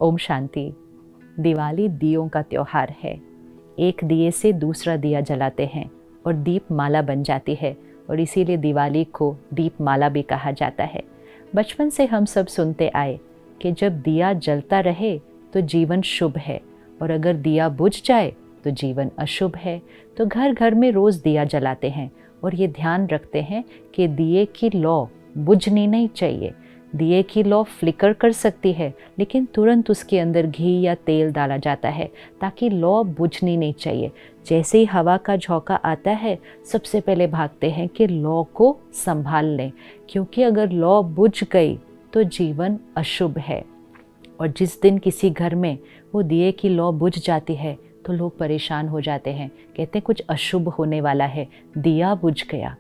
ओम शांति। दिवाली दियों का त्योहार है। एक दिए से दूसरा दिया जलाते हैं और दीप माला बन जाती है और इसीलिए दिवाली को दीप माला भी कहा जाता है। बचपन से हम सब सुनते आए कि जब दिया जलता रहे तो जीवन शुभ है और अगर दिया बुझ जाए तो जीवन अशुभ है। तो घर घर में रोज़ दिया जलाते हैं और ये ध्यान रखते हैं कि दिए की लौ बुझनी नहीं चाहिए। दिए की लौ फ्लिकर कर सकती है लेकिन तुरंत उसके अंदर घी या तेल डाला जाता है ताकि लौ बुझनी नहीं चाहिए। जैसे ही हवा का झोंका आता है सबसे पहले भागते हैं कि लौ को संभाल लें, क्योंकि अगर लौ बुझ गई तो जीवन अशुभ है। और जिस दिन किसी घर में वो दिए की लौ बुझ जाती है तो लोग परेशान हो जाते हैं, कहते हैं कुछ अशुभ होने वाला है, दिया बुझ गया।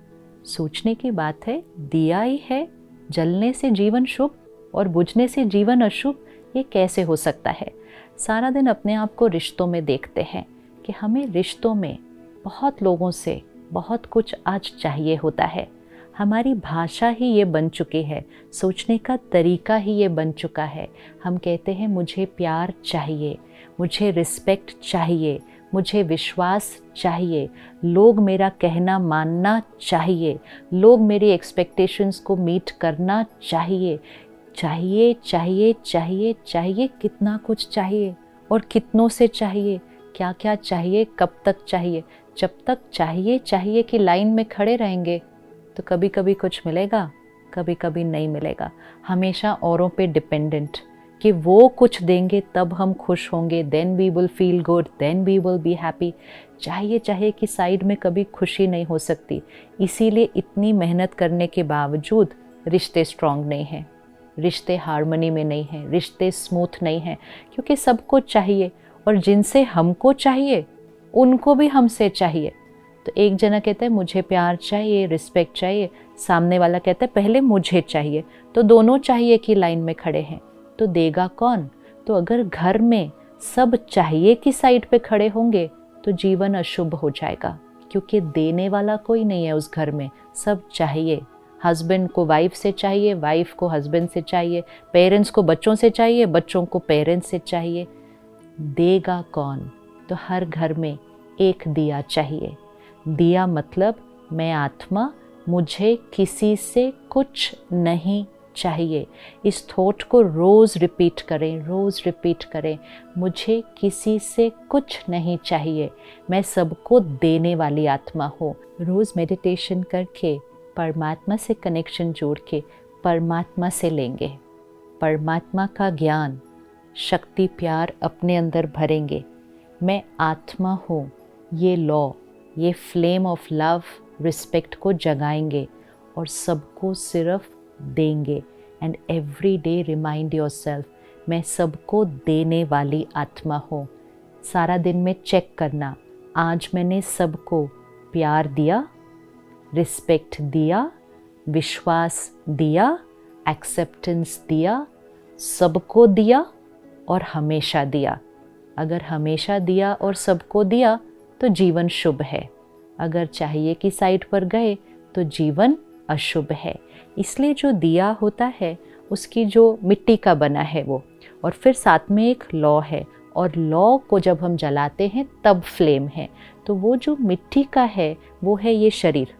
सोचने की बात है, दिया ही है, जलने से जीवन शुभ और बुझने से जीवन अशुभ, ये कैसे हो सकता है। सारा दिन अपने आप को रिश्तों में देखते हैं कि हमें रिश्तों में बहुत लोगों से बहुत कुछ आज चाहिए होता है। हमारी भाषा ही ये बन चुकी है, सोचने का तरीका ही ये बन चुका है। हम कहते हैं मुझे प्यार चाहिए, मुझे रिस्पेक्ट चाहिए, मुझे विश्वास चाहिए, लोग मेरा कहना मानना चाहिए, लोग मेरी एक्सपेक्टेशंस को मीट करना चाहिए। चाहिए चाहिए चाहिए चाहिए, कितना कुछ चाहिए और कितनों से चाहिए, क्या क्या चाहिए, कब तक चाहिए। जब तक चाहिए चाहिए की लाइन में खड़े रहेंगे तो कभी कभी कुछ मिलेगा, कभी कभी नहीं मिलेगा। हमेशा औरों पे डिपेंडेंट कि वो कुछ देंगे तब हम खुश होंगे, then we will feel good, then we will be happy. चाहिए चाहिए कि साइड में कभी खुशी नहीं हो सकती। इसीलिए इतनी मेहनत करने के बावजूद रिश्ते स्ट्रांग नहीं हैं, रिश्ते हार्मनी में नहीं हैं, रिश्ते स्मूथ नहीं हैं, क्योंकि सबको चाहिए और जिनसे हमको चाहिए उनको भी हमसे चाहिए। तो एक जना कहता है मुझे प्यार चाहिए, रिस्पेक्ट चाहिए, सामने वाला कहता है पहले मुझे चाहिए, तो दोनों चाहिए की लाइन में खड़े हैं, तो देगा कौन। तो अगर घर में सब चाहिए की साइड पे खड़े होंगे तो जीवन अशुभ हो जाएगा, क्योंकि देने वाला कोई नहीं है उस घर में, सब चाहिए। हस्बैंड को वाइफ से चाहिए, वाइफ को हस्बैंड से चाहिए, पेरेंट्स को बच्चों से चाहिए, बच्चों को पेरेंट्स से चाहिए। देगा कौन। तो हर घर में एक दिया चाहिए। दिया मतलब मैं आत्मा, मुझे किसी से कुछ नहीं चाहिए। इस थॉट को रोज़ रिपीट करें, रोज़ रिपीट करें। मुझे किसी से कुछ नहीं चाहिए, मैं सबको देने वाली आत्मा हूँ। रोज़ मेडिटेशन करके परमात्मा से कनेक्शन जोड़ के परमात्मा से लेंगे, परमात्मा का ज्ञान, शक्ति, प्यार अपने अंदर भरेंगे। मैं आत्मा हूँ, ये लॉ, ये फ्लेम ऑफ लव, रिस्पेक्ट को जगाएंगे और सबको सिर्फ देंगे। And every day remind yourself, मैं सबको देने वाली आत्मा हूँ। सारा दिन में चेक करना, आज मैंने सबको प्यार दिया, रिस्पेक्ट दिया, विश्वास दिया, एक्सेप्टेंस दिया, सबको दिया और हमेशा दिया। अगर हमेशा दिया और सबको दिया तो जीवन शुभ है। अगर चाहिए की साइड पर गए तो जीवन अशुभ है। इसलिए जो दिया होता है उसकी जो मिट्टी का बना है वो, और फिर साथ में एक लौ है, और लौ को जब हम जलाते हैं तब फ्लेम है। तो वो जो मिट्टी का है वो है ये शरीर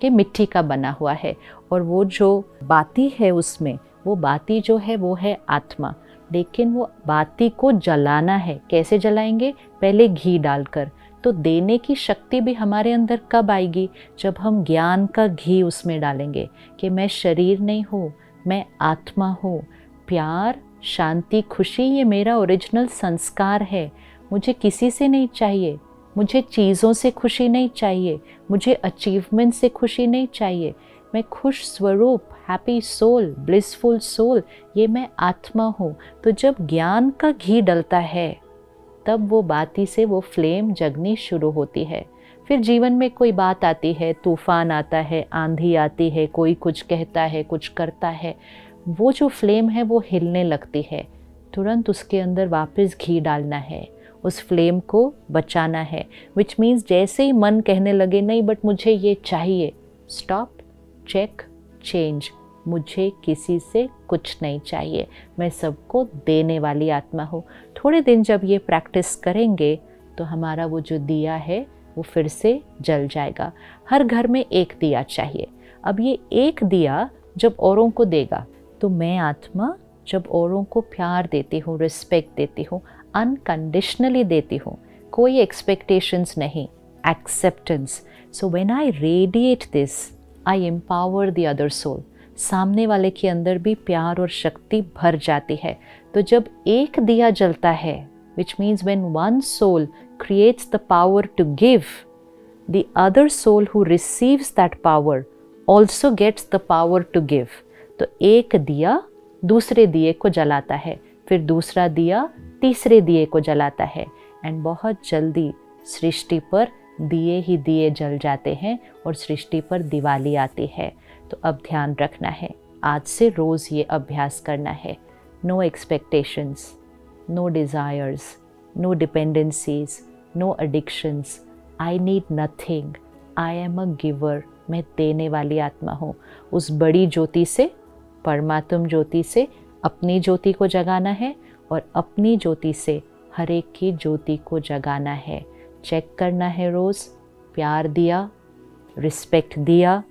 के मिट्टी का बना हुआ है, और वो जो बाती है उसमें, वो बाती जो है वो है आत्मा। लेकिन वो बाती को जलाना है, कैसे जलाएंगे, पहले घी डालकर। तो देने की शक्ति भी हमारे अंदर कब आएगी, जब हम ज्ञान का घी उसमें डालेंगे कि मैं शरीर नहीं हूँ, मैं आत्मा हूँ। प्यार, शांति, खुशी ये मेरा ओरिजिनल संस्कार है। मुझे किसी से नहीं चाहिए, मुझे चीज़ों से खुशी नहीं चाहिए, मुझे अचीवमेंट से खुशी नहीं चाहिए। मैं खुश स्वरूप, हैप्पी सोल, ब्लिसफुल सोल, ये मैं आत्मा हूँ। तो जब ज्ञान का घी डलता है तब वो बाती से वो फ्लेम जगनी शुरू होती है। फिर जीवन में कोई बात आती है, तूफान आता है, आंधी आती है, कोई कुछ कहता है, कुछ करता है, वो जो फ्लेम है वो हिलने लगती है। तुरंत उसके अंदर वापस घी डालना है, उस फ्लेम को बचाना है। विच मीन्स जैसे ही मन कहने लगे नहीं बट मुझे ये चाहिए, स्टॉप, चेक, चेंज। मुझे किसी से कुछ नहीं चाहिए, मैं सबको देने वाली आत्मा हूँ। थोड़े दिन जब ये प्रैक्टिस करेंगे तो हमारा वो जो दिया है वो फिर से जल जाएगा। हर घर में एक दिया चाहिए। अब ये एक दिया जब औरों को देगा तो मैं आत्मा जब औरों को प्यार देती हूँ, रिस्पेक्ट देती हूँ, अनकंडीशनली देती हूँ, कोई एक्सपेक्टेशंस नहीं, acceptance. So when I radiate this I empower the other soul. सामने वाले के अंदर भी प्यार और शक्ति भर जाती है। तो जब एक दिया जलता है, which means when one soul creates the power to give, the other soul who receives that power also gets the power to give. तो एक दिया दूसरे दिए को जलाता है, फिर दूसरा दिया तीसरे दिए को जलाता है, एंड बहुत जल्दी सृष्टि पर दिए ही दिए जल जाते हैं और सृष्टि पर दिवाली आती है। तो अब ध्यान रखना है, आज से रोज़ ये अभ्यास करना है। No expectations, no desires, no dependencies, no addictions. I need nothing, I am a giver. मैं देने वाली आत्मा हूँ। उस बड़ी ज्योति से, परमात्म ज्योति से अपनी ज्योति को जगाना है और अपनी ज्योति से हर एक की ज्योति को जगाना है। चेक करना है रोज़, प्यार दिया, रिस्पेक्ट दिया,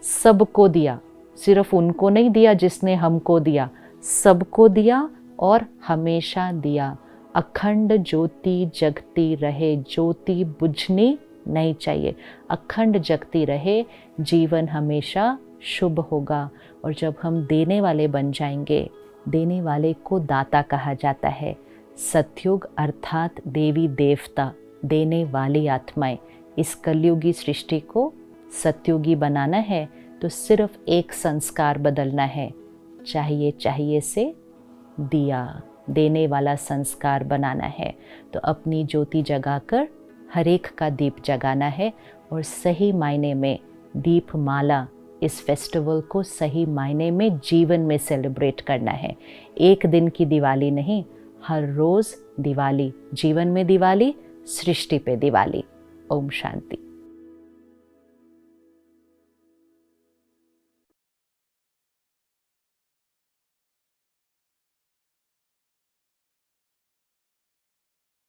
सबको दिया, सिर्फ उनको नहीं दिया जिसने हमको दिया, सबको दिया और हमेशा दिया। अखंड ज्योति जगती रहे, ज्योति बुझनी नहीं चाहिए, अखंड जगती रहे, जीवन हमेशा शुभ होगा। और जब हम देने वाले बन जाएंगे, देने वाले को दाता कहा जाता है। सतयुग अर्थात देवी देवता, देने वाली आत्माएं। इस कलयुगी सृष्टि को सतयुगी बनाना है तो सिर्फ एक संस्कार बदलना है, चाहिए से दिया, देने वाला संस्कार बनाना है। तो अपनी ज्योति जगाकर हर एक का दीप जगाना है और सही मायने में दीपमाला, इस फेस्टिवल को सही मायने में जीवन में सेलिब्रेट करना है। एक दिन की दिवाली नहीं, हर रोज़ दिवाली, जीवन में दिवाली, सृष्टि पे दिवाली। ओम शांति।